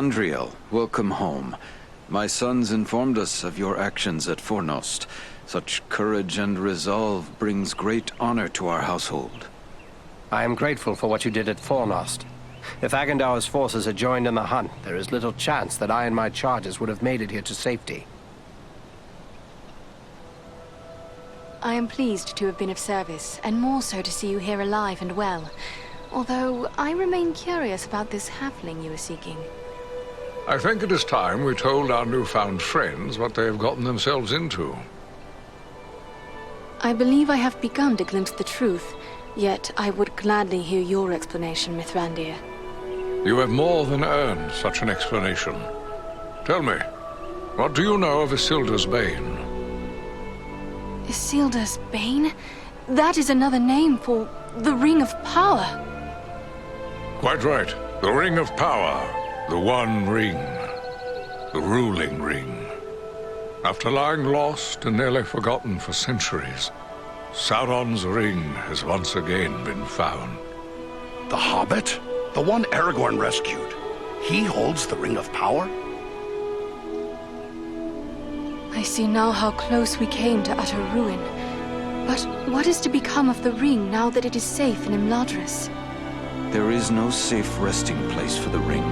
Andriel, welcome home. My sons informed us of your actions at Fornost. Such courage and resolve brings great honor to our household. I am grateful for what you did at Fornost. If Agendar's forces had joined in the hunt, there is little chance that I and my charges would have made it here to safety. I am pleased to have been of service, and more so to see you here alive and well. Although, I remain curious about this halfling you were seeking. I think it is time we told our newfound friends what they have gotten themselves into. I believe I have begun to glimpse the truth, yet I would gladly hear your explanation, Mithrandir. You have more than earned such an explanation. Tell me, what do you know of Isildur's Bane? Isildur's Bane? That is another name for the Ring of Power. Quite right. The Ring of Power. The One Ring. The ruling ring. After lying lost and nearly forgotten for centuries, Sauron's ring has once again been found. The Hobbit? The one Aragorn rescued. He holds the Ring of Power? I see now how close we came to utter ruin. But what is to become of the ring now that it is safe in Imladris? There is no safe resting place for the ring,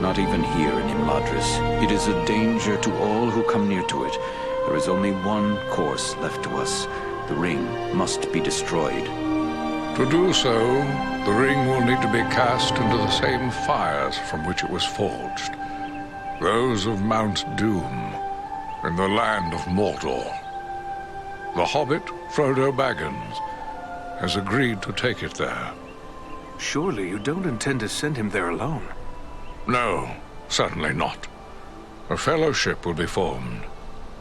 not even here in Imladris. It is a danger to all who come near to it. There is only one course left to us. The ring must be destroyed. To do so, the ring will need to be cast into the same fires from which it was forged. Those of Mount Doom, in the land of Mordor. The Hobbit, Frodo Baggins, has agreed to take it there. Surely you don't intend to send him there alone? No, certainly not. A fellowship will be formed.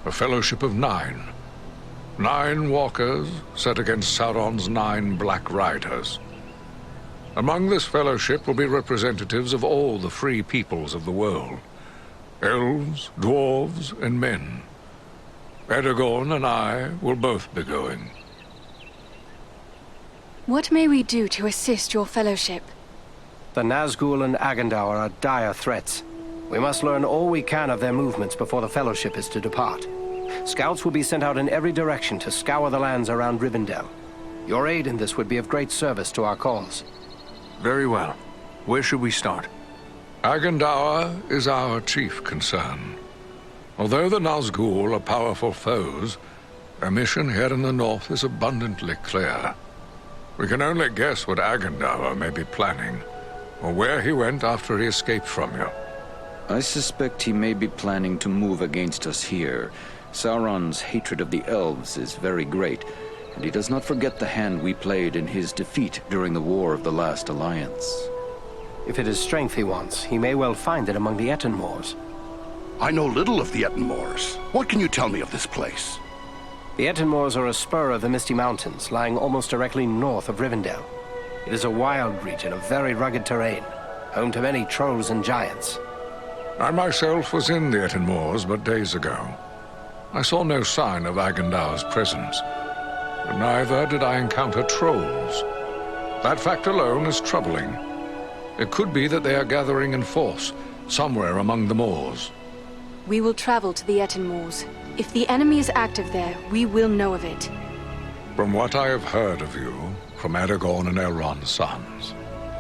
A fellowship of 9. 9 walkers set against Sauron's 9 Black Riders. Among this fellowship will be representatives of all the free peoples of the world. Elves, dwarves, and men. Aragorn and I will both be going. What may we do to assist your fellowship? The Nazgul and Agendar are dire threats. We must learn all we can of their movements before the fellowship is to depart. Scouts will be sent out in every direction to scour the lands around Rivendell. Your aid in this would be of great service to our cause. Very well. Where should we start? Agendaur is our chief concern. Although the Nazgul are powerful foes, their mission here in the north is abundantly clear. We can only guess what Agendaur may be planning, or where he went after he escaped from you. I suspect he may be planning to move against us here. Sauron's hatred of the elves is very great, and he does not forget the hand we played in his defeat during the War of the Last Alliance. If it is strength he wants, he may well find it among the Etenmoors. I know little of the Etenmoors. What can you tell me of this place? The Etenmoors are a spur of the Misty Mountains, lying almost directly north of Rivendell. It is a wild region of very rugged terrain, home to many trolls and giants. I myself was in the Etenmoors but days ago. I saw no sign of Agendaur's presence, but neither did I encounter trolls. That fact alone is troubling. It could be that they are gathering in force, somewhere among the moors. We will travel to the Etenmoors. If the enemy is active there, we will know of it. From what I have heard of you, from Aragorn and Elrond's sons,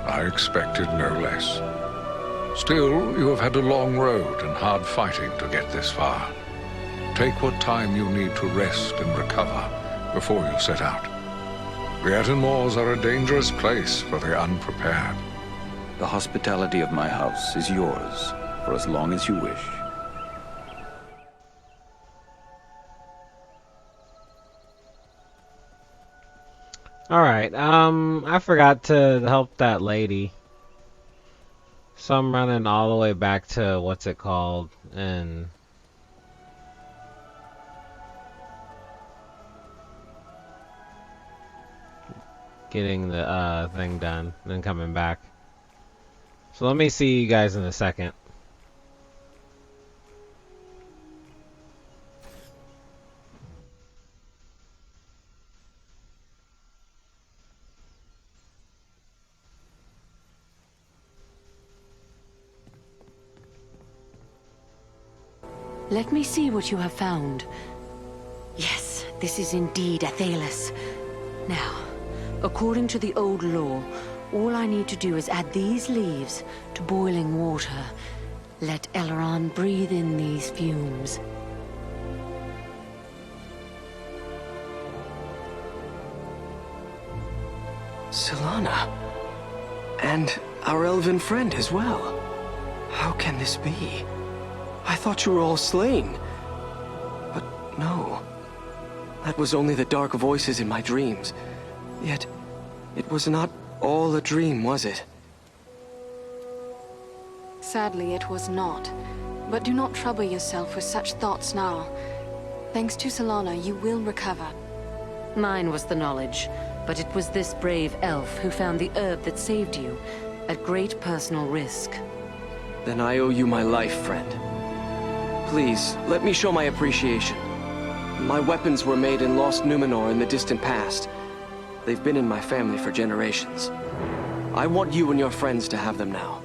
I expected no less. Still, you have had a long road and hard fighting to get this far. Take what time you need to rest and recover before you set out. The Etenmoors are a dangerous place for the unprepared. The hospitality of my house is yours, for as long as you wish. Alright, I forgot to help that lady. So I'm running all the way back to, what's it called, and... getting the, thing done, and then coming back. So let me see you guys in a second. Let me see what you have found. Yes, this is indeed Athelas. Now, according to the old law, all I need to do is add these leaves to boiling water. Let Eleron breathe in these fumes. Solana. And our elven friend as well. How can this be? I thought you were all slain. But no. That was only the dark voices in my dreams. Yet, it was not all a dream, was it? Sadly, it was not. But do not trouble yourself with such thoughts now. Thanks to Solana, you will recover. Mine was the knowledge, but it was this brave elf who found the herb that saved you, at great personal risk. Then I owe you my life, friend. Please, let me show my appreciation. My weapons were made in Lost Numenor in the distant past. They've been in my family for generations. I want you and your friends to have them now.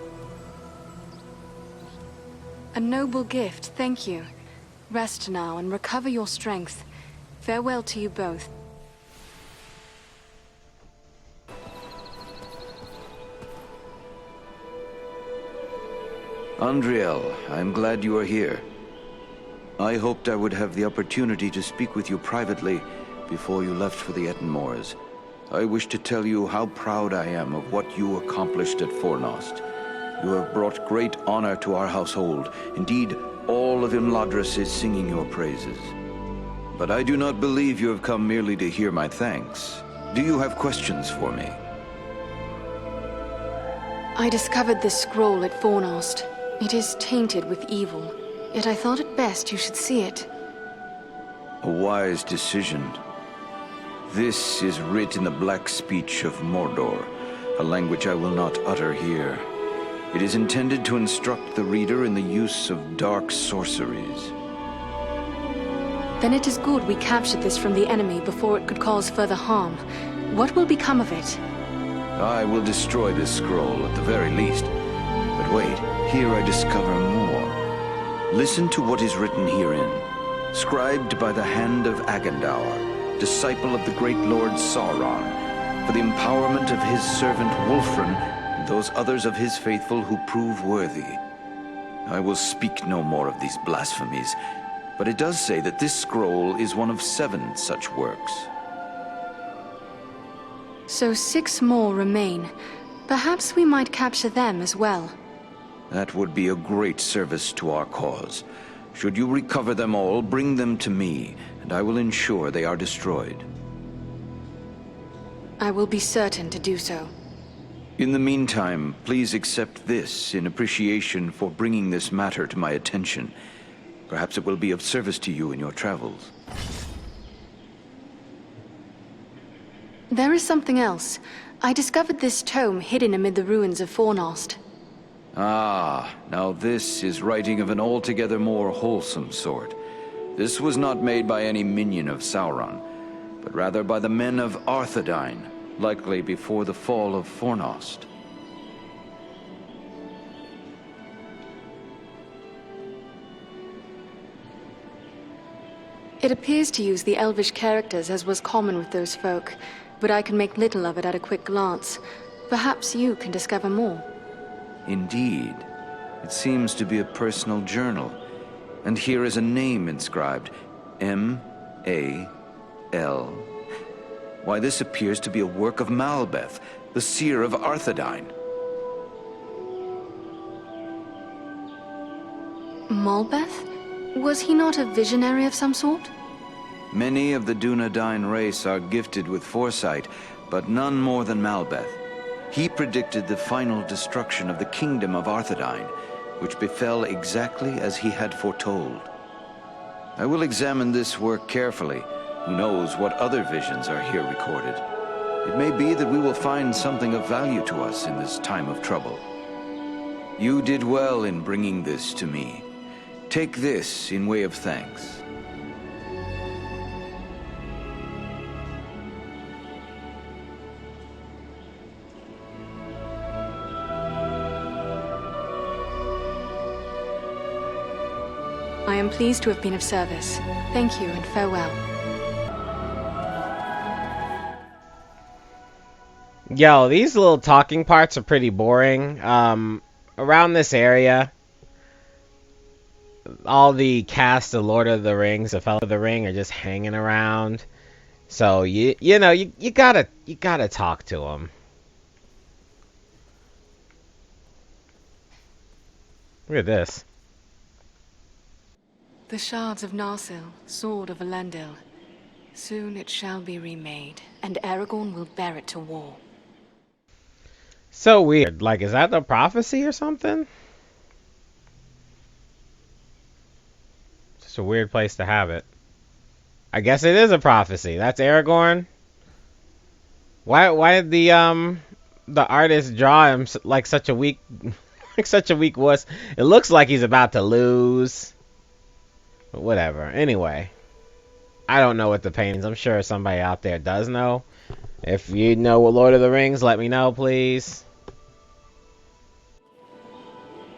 A noble gift, thank you. Rest now and recover your strength. Farewell to you both. Andriel, I'm glad you are here. I hoped I would have the opportunity to speak with you privately before you left for the Ettenmoors. I wish to tell you how proud I am of what you accomplished at Fornost. You have brought great honor to our household. Indeed, all of Imladris is singing your praises. But I do not believe you have come merely to hear my thanks. Do you have questions for me? I discovered this scroll at Fornost. It is tainted with evil, yet I thought it best you should see it. A wise decision. This is writ in the black speech of Mordor, a language I will not utter here. It is intended to instruct the reader in the use of dark sorceries. Then it is good we captured this from the enemy before it could cause further harm. What will become of it? I will destroy this scroll at the very least. But wait, here I discover more. Listen to what is written herein. Scribed by the hand of Agandaur, disciple of the great Lord Sauron, for the empowerment of his servant Wulfren and those others of his faithful who prove worthy. I will speak no more of these blasphemies, but it does say that this scroll is one of 7 such works. So 6 more remain. Perhaps we might capture them as well. That would be a great service to our cause. Should you recover them all, bring them to me, and I will ensure they are destroyed. I will be certain to do so. In the meantime, please accept this in appreciation for bringing this matter to my attention. Perhaps it will be of service to you in your travels. There is something else. I discovered this tome hidden amid the ruins of Fornost. Ah, now this is writing of an altogether more wholesome sort. This was not made by any minion of Sauron, but rather by the men of Arthedain, likely before the fall of Fornost. It appears to use the Elvish characters as was common with those folk, but I can make little of it at a quick glance. Perhaps you can discover more. Indeed. It seems to be a personal journal. And here is a name inscribed. M.A.L. Why, this appears to be a work of Malbeth, the seer of Arthedain. Malbeth? Was he not a visionary of some sort? Many of the Dunedain race are gifted with foresight, but none more than Malbeth. He predicted the final destruction of the kingdom of Arthedain, which befell exactly as he had foretold. I will examine this work carefully. Who knows what other visions are here recorded? It may be that we will find something of value to us in this time of trouble. You did well in bringing this to me. Take this in way of thanks. I am pleased to have been of service. Thank you and farewell. Yo, these little talking parts are pretty boring. Around this area, all the cast of Lord of the Rings, the Fellow of the Ring, are just hanging around. So you gotta talk to them. Look at this. The shards of Narsil, sword of Elendil. Soon it shall be remade, and Aragorn will bear it to war. So weird. Like, is that the prophecy or something? Just a weird place to have it. I guess it is a prophecy. That's Aragorn. Why did the artist draw him like such a weak like such a weak wuss? It looks like he's about to lose. But whatever. Anyway, I don't know what the paintings. I'm sure somebody out there does know. If you know what Lord of the Rings, let me know, please.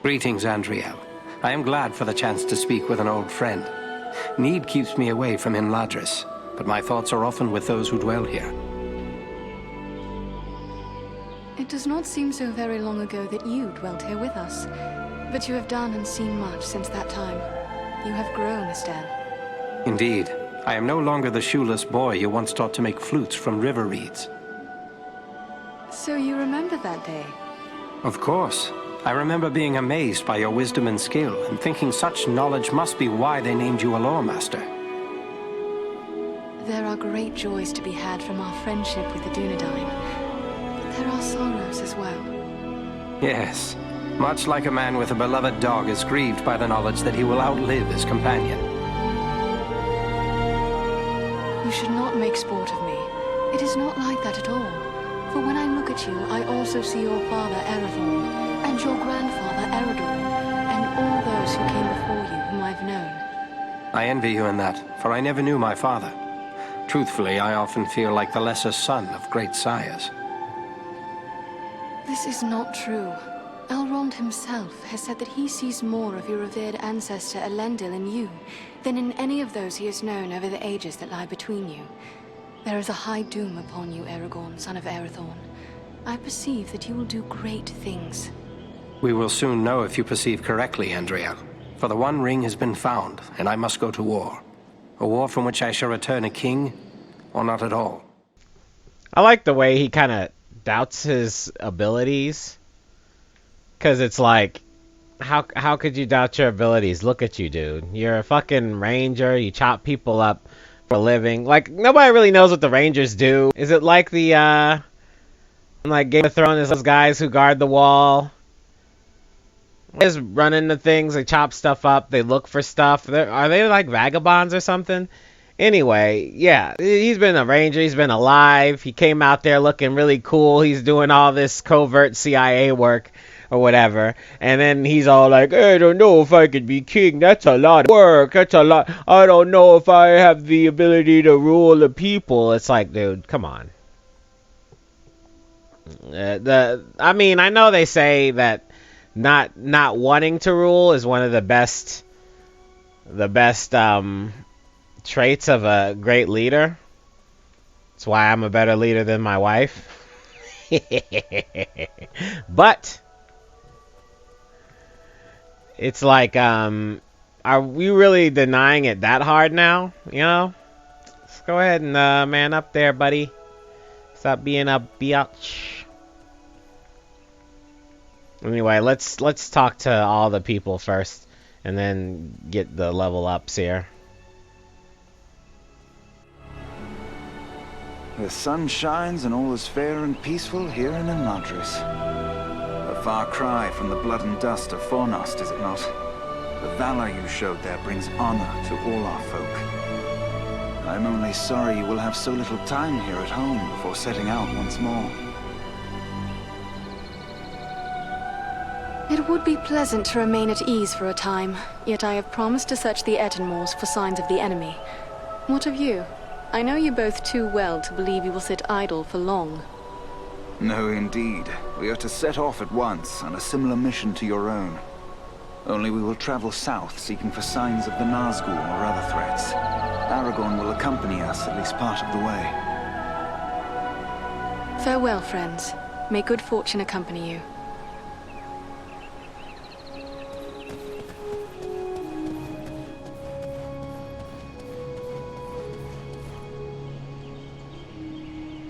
Greetings, Andriel. I am glad for the chance to speak with an old friend. Need keeps me away from Imladris, but my thoughts are often with those who dwell here. It does not seem so very long ago that you dwelt here with us. But you have done and seen much since that time. You have grown, Estelle. Indeed. I am no longer the shoeless boy you once taught to make flutes from river reeds. So you remember that day? Of course. I remember being amazed by your wisdom and skill, and thinking such knowledge must be why they named you a lore master. There are great joys to be had from our friendship with the Dunedain, but there are sorrows as well. Yes. Much like a man with a beloved dog is grieved by the knowledge that he will outlive his companion. You should not make sport of me. It is not like that at all. For when I look at you, I also see your father, Erevorn, and your grandfather, Eredor, and all those who came before you whom I've known. I envy you in that, for I never knew my father. Truthfully, I often feel like the lesser son of great sires. This is not true. Elrond himself has said that he sees more of your revered ancestor Elendil in you than in any of those he has known over the ages that lie between you. There is a high doom upon you, Aragorn, son of Arathorn. I perceive that you will do great things. We will soon know if you perceive correctly, Andriel. For the One Ring has been found, and I must go to war. A war from which I shall return a king, or not at all. I like the way he kind of doubts his abilities. Because it's like, how could you doubt your abilities? Look at you, dude. You're a fucking ranger. You chop people up for a living. Like, nobody really knows what the rangers do. Is it like the, like Game of Thrones, those guys who guard the wall? They just run into things, they chop stuff up, they look for stuff. Are they like vagabonds or something? Anyway, yeah, he's been a ranger, he's been alive, he came out there looking really cool, he's doing all this covert CIA work or whatever, and then he's all like, I don't know if I could be king, that's a lot of work, that's a lot, I don't know if I have the ability to rule the people. It's like, dude, come on. I mean, I know they say that not wanting to rule is one of the best traits of a great leader. That's why I'm a better leader than my wife. But it's like, are we really denying it that hard now? You know? Let's go ahead and man up there, buddy. Stop being a biatch. Anyway, let's talk to all the people first, and then get the level ups here. The sun shines and all is fair and peaceful here in Imladris. A far cry from the blood and dust of Fornost, is it not? The valor you showed there brings honor to all our folk. I'm only sorry you will have so little time here at home before setting out once more. It would be pleasant to remain at ease for a time, yet I have promised to search the Etenmoors for signs of the enemy. What of you? I know you both too well to believe you will sit idle for long. No, indeed. We are to set off at once on a similar mission to your own. Only we will travel south, seeking for signs of the Nazgul or other threats. Aragorn will accompany us at least part of the way. Farewell, friends. May good fortune accompany you.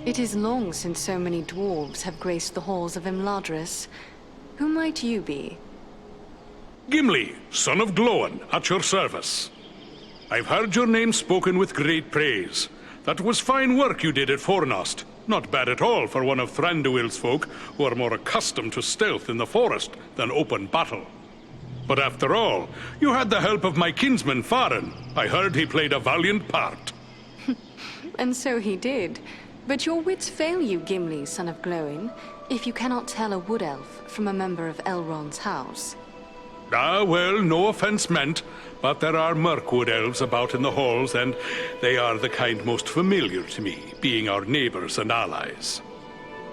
It is long since so many dwarves have graced the halls of Imladris. Who might you be? Gimli, son of Glóin, at your service. I've heard your name spoken with great praise. That was fine work you did at Fornost. Not bad at all for one of Thranduil's folk, who are more accustomed to stealth in the forest than open battle. But after all, you had the help of my kinsman Farin. I heard he played a valiant part. And so he did. But your wits fail you, Gimli, son of Glóin, if you cannot tell a wood elf from a member of Elrond's house. Ah, well, no offense meant, but there are Mirkwood elves about in the halls, and they are the kind most familiar to me, being our neighbors and allies.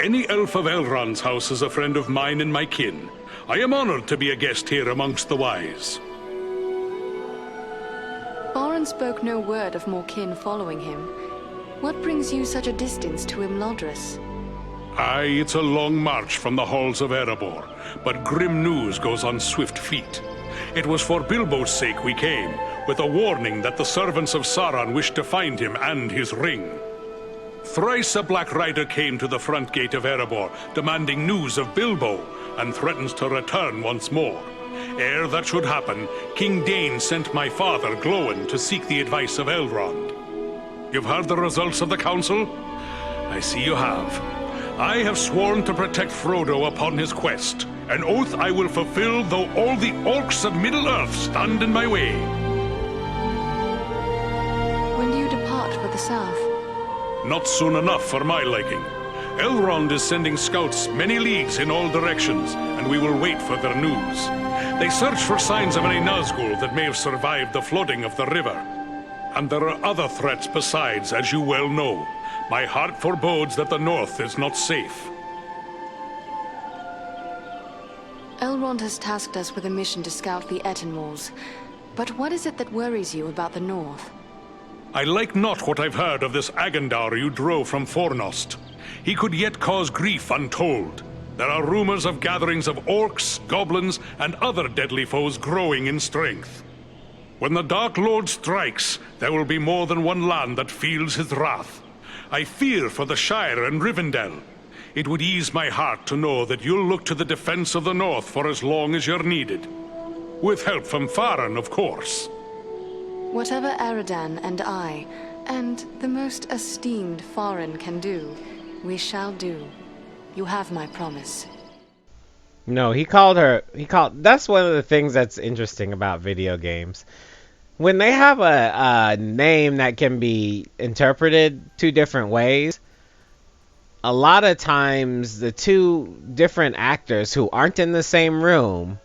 Any elf of Elrond's house is a friend of mine and my kin. I am honored to be a guest here amongst the wise. Farin spoke no word of more kin following him. What brings you such a distance to Imladris? Aye, it's a long march from the halls of Erebor, but grim news goes on swift feet. It was for Bilbo's sake we came, with a warning that the servants of Sauron wished to find him and his ring. Thrice a Black Rider came to the front gate of Erebor, demanding news of Bilbo, and threatens to return once more. Ere that should happen, King Dain sent my father, Glóin, to seek the advice of Elrond. You've heard the results of the council? I see you have. I have sworn to protect Frodo upon his quest, an oath I will fulfill though all the orcs of Middle-earth stand in my way. When do you depart for the south? Not soon enough for my liking. Elrond is sending scouts many leagues in all directions, and we will wait for their news. They search for signs of any Nazgul that may have survived the flooding of the river. And there are other threats besides, as you well know. My heart forebodes that the north is not safe. Elrond has tasked us with a mission to scout the Ettenmoors. But what is it that worries you about the north? I like not what I've heard of this Agandaur you drove from Fornost. He could yet cause grief untold. There are rumors of gatherings of orcs, goblins, and other deadly foes growing in strength. When the Dark Lord strikes, there will be more than one land that feels his wrath. I fear for the Shire and Rivendell. It would ease my heart to know that you'll look to the defense of the North for as long as you're needed. With help from Farin, of course. Whatever Aradan and I, and the most esteemed Farin can do, we shall do. You have my promise. No, that's one of the things that's interesting about video games. When they have a name that can be interpreted two different ways, a lot of times the two different actors who aren't in the same room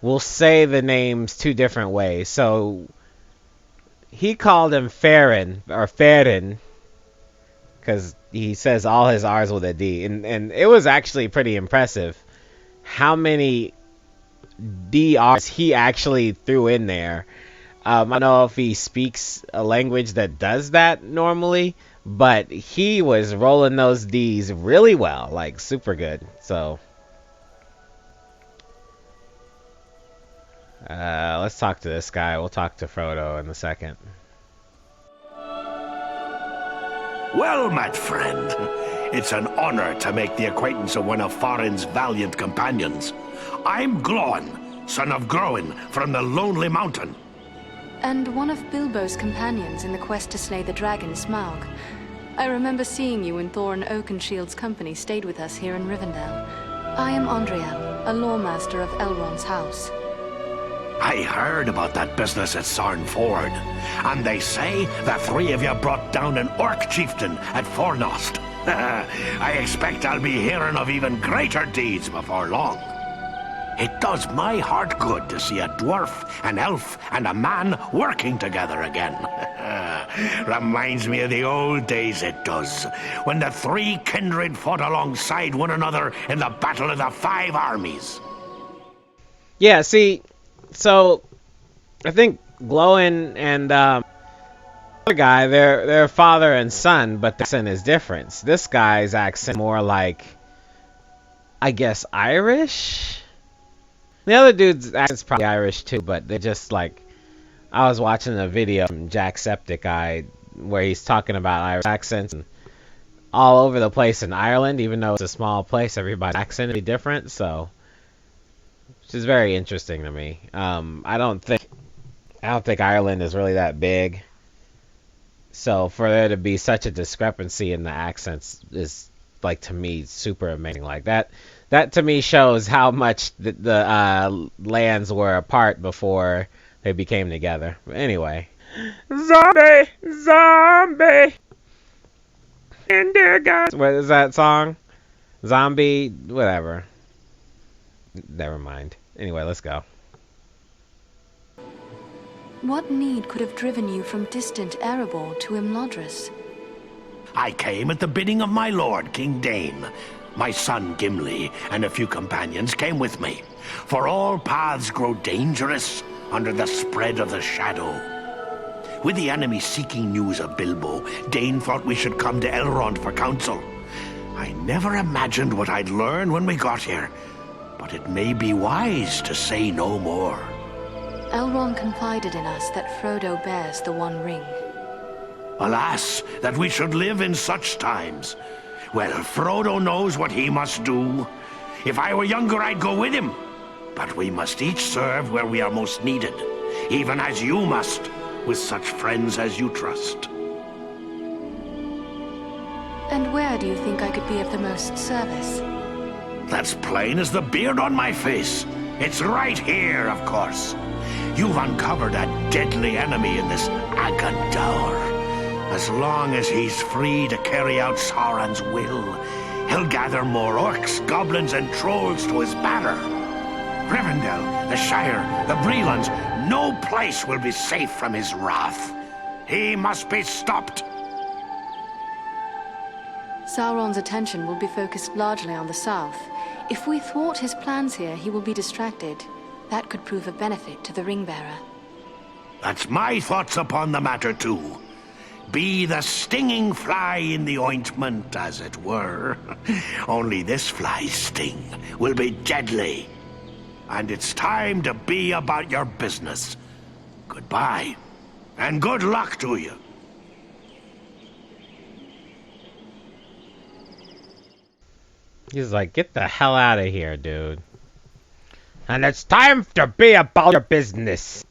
will say the names two different ways. So he called him Farin, because he says all his R's with a D. And it was actually pretty impressive how many DRs he actually threw in there. I don't know if he speaks a language that does that normally, but he was rolling those D's really well, like super good. So let's talk to this guy. We'll talk to Frodo in a second. Well, my friend, it's an honor to make the acquaintance of one of Farin's valiant companions. I'm Glóin, son of Glóin from the Lonely Mountain. And one of Bilbo's companions in the quest to slay the dragon Smaug. I remember seeing you when Thorin Oakenshield's company stayed with us here in Rivendell. I am Andriel, a lawmaster of Elrond's house. I heard about that business at Sarn Ford, and they say the three of you brought down an orc chieftain at Fornost. I expect I'll be hearing of even greater deeds before long. It does my heart good to see a dwarf, an elf, and a man working together again. Reminds me of the old days, it does, when the three kindred fought alongside one another in the Battle of the Five Armies. Yeah, see, So, I think Glowin and other guy, they're father and son, but the accent is different. This guy's accent more like, I guess, Irish. The other dude's accent's probably Irish too, but they're just like, I was watching a video from Jacksepticeye where he's talking about Irish accents and all over the place in Ireland, even though it's a small place, everybody's accent would be different, so which is very interesting to me. I don't think Ireland is really that big, so for there to be such a discrepancy in the accents is, like, to me, super amazing. Like that to me shows how much the lands were apart before they became together. But anyway, zombie, and dear God, what is that song? Zombie, whatever. Never mind. Anyway, let's go. What need could have driven you from distant Erebor to Imladris? I came at the bidding of my lord, King Dane. My son Gimli and a few companions came with me, for all paths grow dangerous under the spread of the shadow. With the enemy seeking news of Bilbo, Dane thought we should come to Elrond for counsel. I never imagined what I'd learn when we got here, but it may be wise to say no more. Elrond confided in us that Frodo bears the One Ring. Alas, that we should live in such times. Well, Frodo knows what he must do. If I were younger, I'd go with him. But we must each serve where we are most needed, even as you must, with such friends as you trust. And where do you think I could be of the most service? That's plain as the beard on my face. It's right here, of course. You've uncovered a deadly enemy in this Agandaur. As long as he's free to carry out Sauron's will, he'll gather more orcs, goblins, and trolls to his banner. Rivendell, the Shire, the Brelands, no place will be safe from his wrath. He must be stopped. Sauron's attention will be focused largely on the south. If we thwart his plans here, he will be distracted. That could prove a benefit to the Ringbearer. That's my thoughts upon the matter, too. Be the stinging fly in the ointment, as it were. Only this fly's sting will be deadly. And it's time to be about your business. Goodbye, and good luck to you. He's like, get the hell out of here, dude. And it's time to be about your business.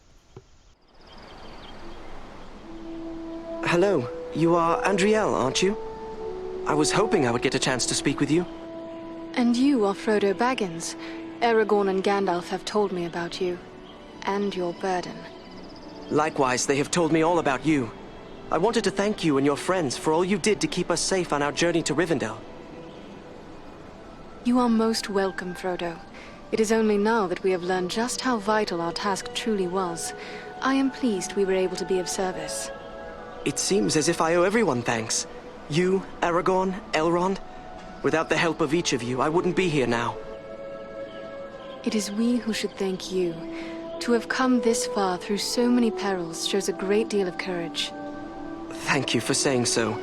Hello, you are Andriel, aren't you? I was hoping I would get a chance to speak with you. And you are Frodo Baggins. Aragorn and Gandalf have told me about you. And your burden. Likewise, they have told me all about you. I wanted to thank you and your friends for all you did to keep us safe on our journey to Rivendell. You are most welcome, Frodo. It is only now that we have learned just how vital our task truly was. I am pleased we were able to be of service. It seems as if I owe everyone thanks. You, Aragorn, Elrond. Without the help of each of you, I wouldn't be here now. It is we who should thank you. To have come this far through so many perils shows a great deal of courage. Thank you for saying so,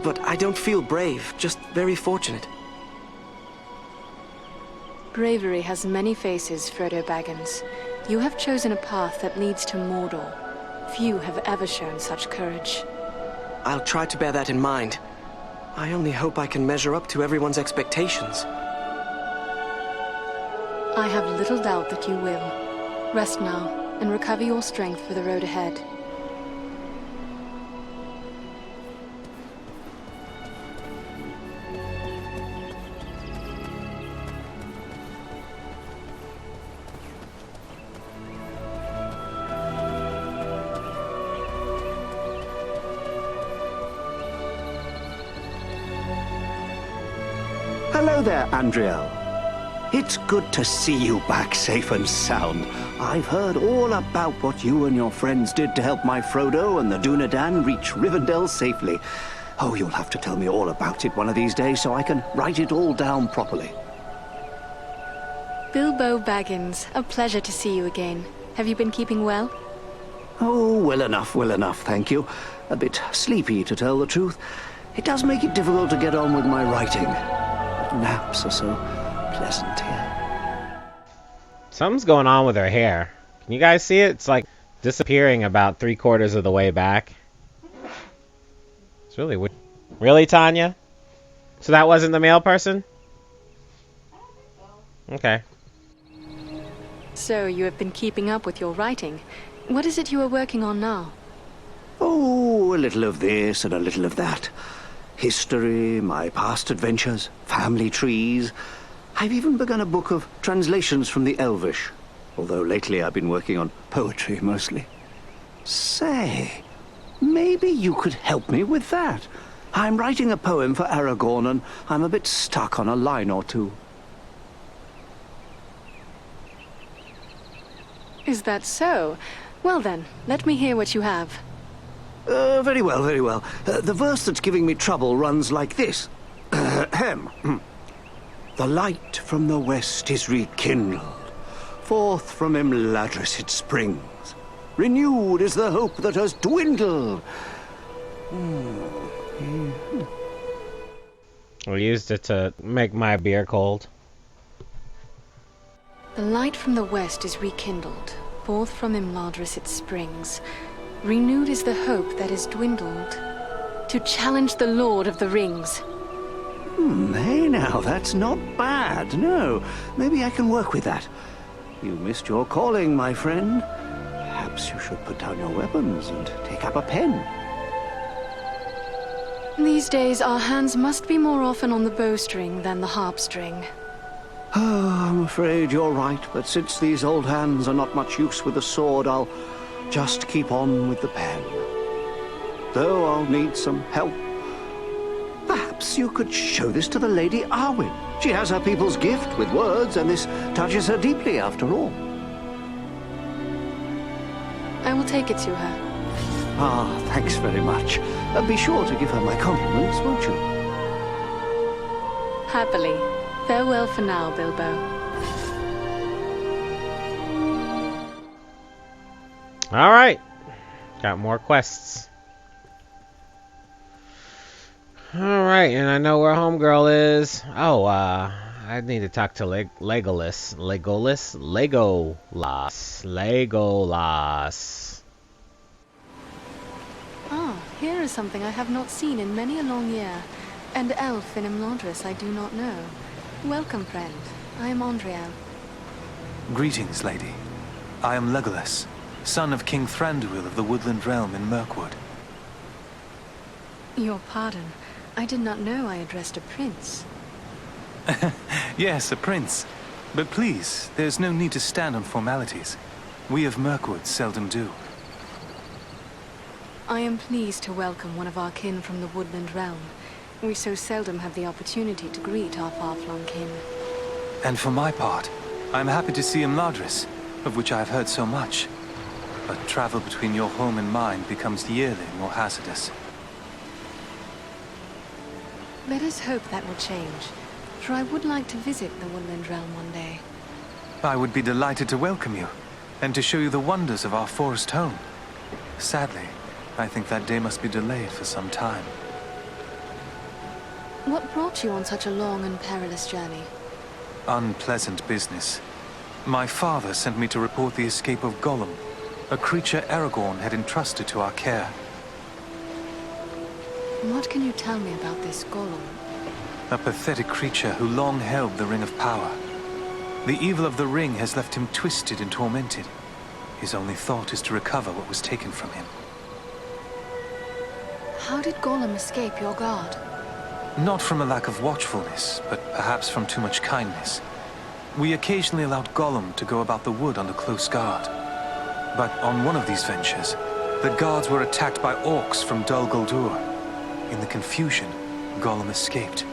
but I don't feel brave, just very fortunate. Bravery has many faces, Frodo Baggins. You have chosen a path that leads to Mordor. Few have ever shown such courage. I'll try to bear that in mind. I only hope I can measure up to everyone's expectations. I have little doubt that you will. Rest now, and recover your strength for the road ahead. Hello there, Andriel. It's good to see you back safe and sound. I've heard all about what you and your friends did to help my Frodo and the Dúnedain reach Rivendell safely. Oh, you'll have to tell me all about it one of these days so I can write it all down properly. Bilbo Baggins, a pleasure to see you again. Have you been keeping well? Oh, well enough, thank you. A bit sleepy, to tell the truth. It does make it difficult to get on with my writing. But naps are so pleasant here. Something's going on with her hair. Can you guys see it? It's like disappearing about 3/4 of the way back. It's really weird. Really, Tanya? So that wasn't the male person? Okay. So you have been keeping up with your writing. What is it you are working on now? Oh, a little of this and a little of that. History, my past adventures, family trees. I've even begun a book of translations from the Elvish. Although lately I've been working on poetry mostly. Say, maybe you could help me with that. I'm writing a poem for Aragorn and I'm a bit stuck on a line or two. Is that so? Well then, let me hear what you have. Very well, very well. The verse that's giving me trouble runs like this. The light from the west is rekindled. Forth from Imladris it springs. Renewed is the hope that has dwindled. I used it to make my beer cold. The light from the west is rekindled. Forth from Imladris it springs. Renewed is the hope that is dwindled. To challenge the Lord of the Rings. Hey now, that's not bad. No, maybe I can work with that. You missed your calling, my friend. Perhaps you should put down your weapons and take up a pen. These days, our hands must be more often on the bowstring than the harp string. Oh, I'm afraid you're right, but since these old hands are not much use with a sword, I'll just keep on with the pen. Though I'll need some help. Perhaps you could show this to the Lady Arwen. She has her people's gift with words, and this touches her deeply after all. I will take it to her. Ah, thanks very much. Be sure to give her my compliments, won't you? Happily. Farewell for now, Bilbo. Alright. Got more quests. Alright, and I know where Homegirl is. Oh, I need to talk to Legolas. Legolas. Ah, here is something I have not seen in many a long year. An elf in Imladris I do not know. Welcome, friend. I am Andriel. Greetings, lady. I am Legolas, son of King Thranduil of the Woodland Realm in Mirkwood. Your pardon. I did not know I addressed a prince. Yes, a prince. But please, there's no need to stand on formalities. We of Mirkwood seldom do. I am pleased to welcome one of our kin from the Woodland Realm. We so seldom have the opportunity to greet our far-flung kin. And for my part, I am happy to see Imladris, of which I have heard so much. But travel between your home and mine becomes yearly more hazardous. Let us hope that will change, for I would like to visit the Woodland Realm one day. I would be delighted to welcome you, and to show you the wonders of our forest home. Sadly, I think that day must be delayed for some time. What brought you on such a long and perilous journey? Unpleasant business. My father sent me to report the escape of Gollum, a creature Aragorn had entrusted to our care. What can you tell me about this Gollum? A pathetic creature who long held the Ring of Power. The evil of the ring has left him twisted and tormented. His only thought is to recover what was taken from him. How did Gollum escape your guard? Not from a lack of watchfulness, but perhaps from too much kindness. We occasionally allowed Gollum to go about the wood under close guard. But on one of these ventures, the guards were attacked by orcs from Dol Guldur. In the confusion, Gollum escaped.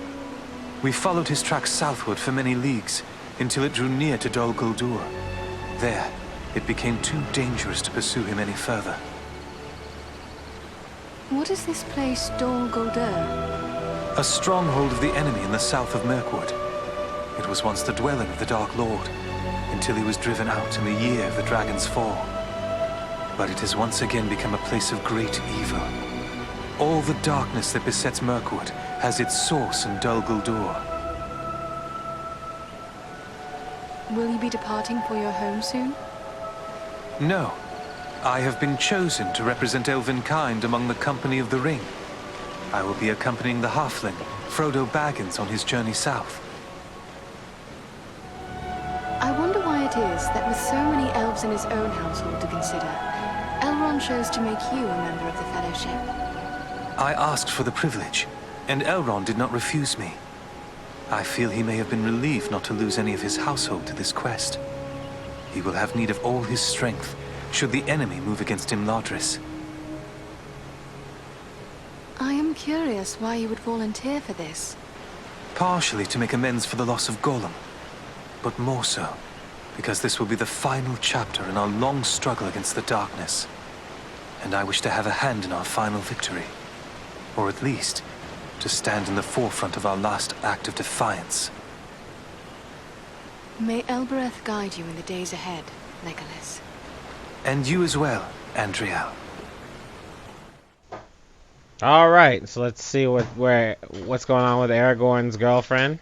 We followed his tracks southward for many leagues, until it drew near to Dol Guldur. There, it became too dangerous to pursue him any further. What is this place, Dol Guldur? A stronghold of the enemy in the south of Mirkwood. It was once the dwelling of the Dark Lord. until he was driven out in the year of the dragon's fall. But it has once again become a place of great evil. All the darkness that besets Mirkwood has its source in Dol Guldur. Will you be departing for your home soon? No. I have been chosen to represent Elvenkind among the Company of the Ring. I will be accompanying the halfling, Frodo Baggins, on his journey south. I wonder why it is that with so many elves in his own household to consider, Elrond chose to make you a member of the Fellowship. I asked for the privilege, and Elrond did not refuse me. I feel he may have been relieved not to lose any of his household to this quest. He will have need of all his strength, should the enemy move against Imladris. I am curious why you would volunteer for this. Partially to make amends for the loss of Gollum, but more so because this will be the final chapter in our long struggle against the darkness. And I wish to have a hand in our final victory. Or at least, to stand in the forefront of our last act of defiance. May Elbereth guide you in the days ahead, Legolas. And you as well, Andriel. All right, so let's see what's going on with Aragorn's girlfriend.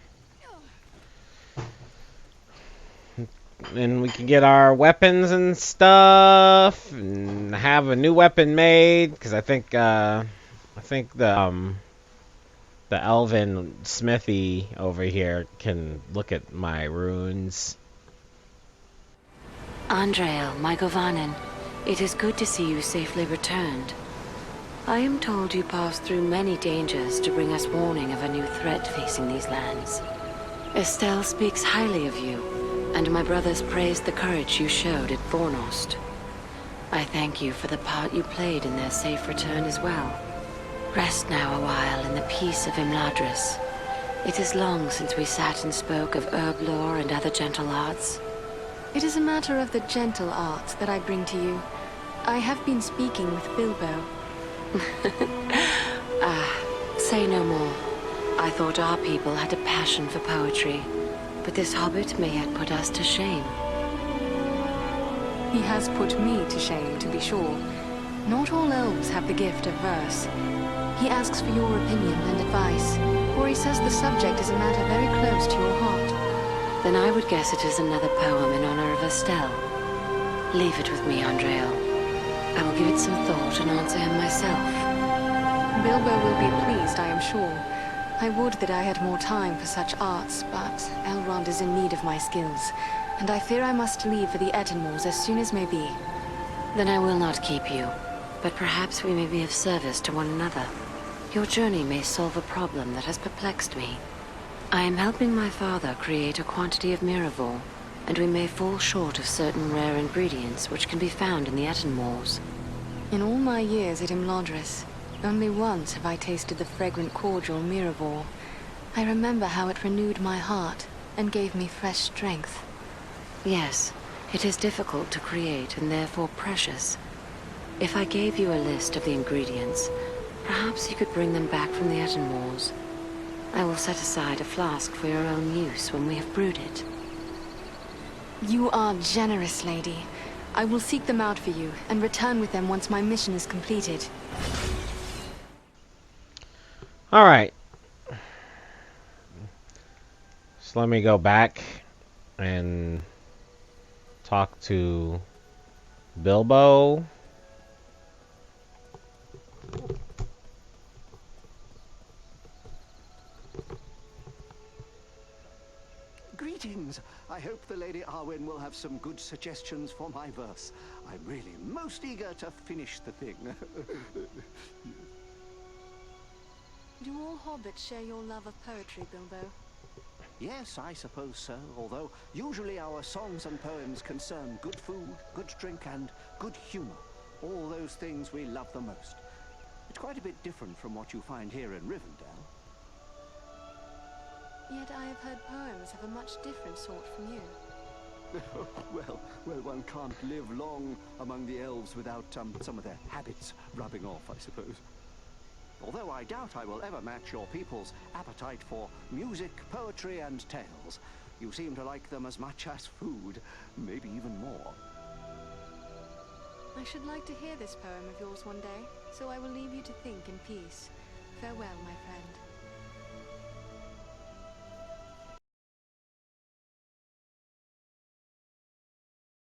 And we can get our weapons and stuff, and have a new weapon made. Because I think the elven smithy over here can look at my runes. Andriel, my Govanen, it is good to see you safely returned. I am told you passed through many dangers to bring us warning of a new threat facing these lands. Estelle speaks highly of you, and my brothers praised the courage you showed at Fornost. I thank you for the part you played in their safe return as well. Rest now a while in the peace of Imladris. It is long since we sat and spoke of herb lore and other gentle arts. It is a matter of the gentle arts that I bring to you. I have been speaking with Bilbo. Say no more. I thought our people had a passion for poetry, but this hobbit may yet put us to shame. He has put me to shame, to be sure. Not all elves have the gift of verse. He asks for your opinion and advice, for he says the subject is a matter very close to your heart. Then I would guess it is another poem in honor of Estelle. Leave it with me, Andriel. I will give it some thought and answer him myself. Bilbo will be pleased, I am sure. I would that I had more time for such arts, but Elrond is in need of my skills, and I fear I must leave for the Etenmoors as soon as may be. Then I will not keep you, but perhaps we may be of service to one another. Your journey may solve a problem that has perplexed me. I am helping my father create a quantity of Miraval, and we may fall short of certain rare ingredients which can be found in the Etenmoors. In all my years at Imladris, only once have I tasted the fragrant cordial Miraval. I remember how it renewed my heart and gave me fresh strength. Yes, it is difficult to create and therefore precious. If I gave you a list of the ingredients, perhaps you could bring them back from the Etenmoors. I will set aside a flask for your own use when we have brewed it. You are generous, lady. I will seek them out for you and return with them once my mission is completed. All right. So let me go back and talk to Bilbo. Greetings. I hope the Lady Arwen will have some good suggestions for my verse. I'm really most eager to finish the thing. Do all hobbits share your love of poetry, Bilbo? Yes, I suppose so, although usually our songs and poems concern good food, good drink, and good humor. All those things we love the most. It's quite a bit different from what you find here in Rivendell. Yet I have heard poems of a much different sort from you. Well, one can't live long among the elves without some of their habits rubbing off, I suppose. Although I doubt I will ever match your people's appetite for music, poetry, and tales. You seem to like them as much as food, maybe even more. I should like to hear this poem of yours one day, so I will leave you to think in peace. Farewell, my friend.